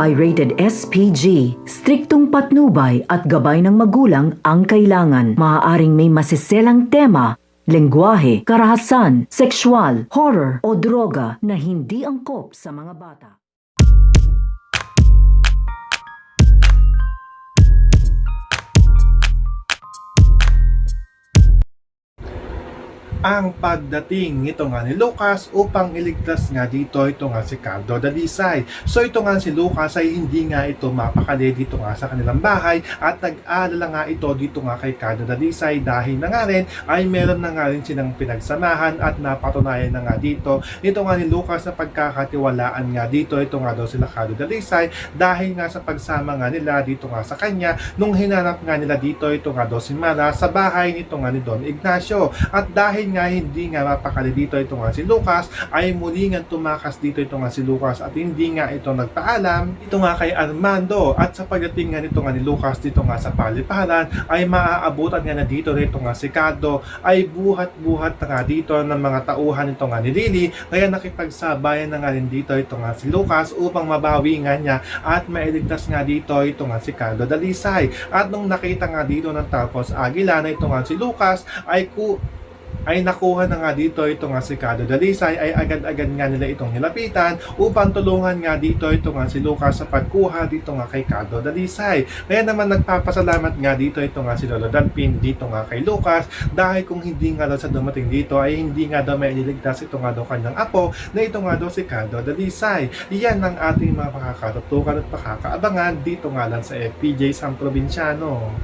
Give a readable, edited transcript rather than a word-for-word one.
ay rated SPG. Striktong patnubay at gabay ng magulang ang kailangan. Maaaring may masiselang tema, lengguwahe, karahasan, sexual, horror o droga na hindi angkop sa mga bata. Ang pagdating nito nga ni Lucas upang iligtas nga dito ito nga si Cardo Dalisay. So ito nga si Lucas ay hindi nga ito mapakali dito nga sa kanilang bahay at nag-aalala nga ito dito nga kay Cardo Dalisay dahil na nga rin ay meron na nga rin silang pinagsamahan at napatunayan na nga dito ito nga ni Lucas na pagkakatiwalaan nga dito ito nga daw sila Cardo Dalisay dahil nga sa pagsama nga nila dito nga sa kanya nung hinanap nga nila dito ito nga daw si Mara sa bahay nito nga ni Don Ignacio. At dahil nga hindi nga mapakali dito ito nga si Lucas ay muli nga tumakas dito ito nga si Lucas at hindi nga ito nagpaalam ito nga kay Armando. At sa pagdating nga nito nga ni Lucas dito nga sa paliparan ay maaabutan nga na dito rito nga si Cardo ay buhat-buhat na nga dito ng mga tauhan ito nga ni Lily, kaya nakipagsabayan na nga rin dito ito nga si Lucas upang mabawi nga niya at mailigtas nga dito ito nga si Cardo Dalisay. At nung nakita nga dito ng Talcos Aguila na ito nga si Lucas ay nakuha na nga dito ito nga si Cardo Dalisay ay agad-agad nga nila itong nilapitan upang tulungan nga dito ito nga si Lucas sa pagkuha dito nga kay Cardo Dalisay. Kaya naman nagpapasalamat nga dito ito nga si Lolo Dalpin dito nga kay Lucas dahil kung hindi nga daw sa dumating dito ay hindi nga daw may ililigtas ito nga daw kanyang apo na ito nga daw si Cardo Dalisay. Iyan ang ating mga pakakatutukan at pakakaabangan dito nga lang sa FPJ San Provinciano.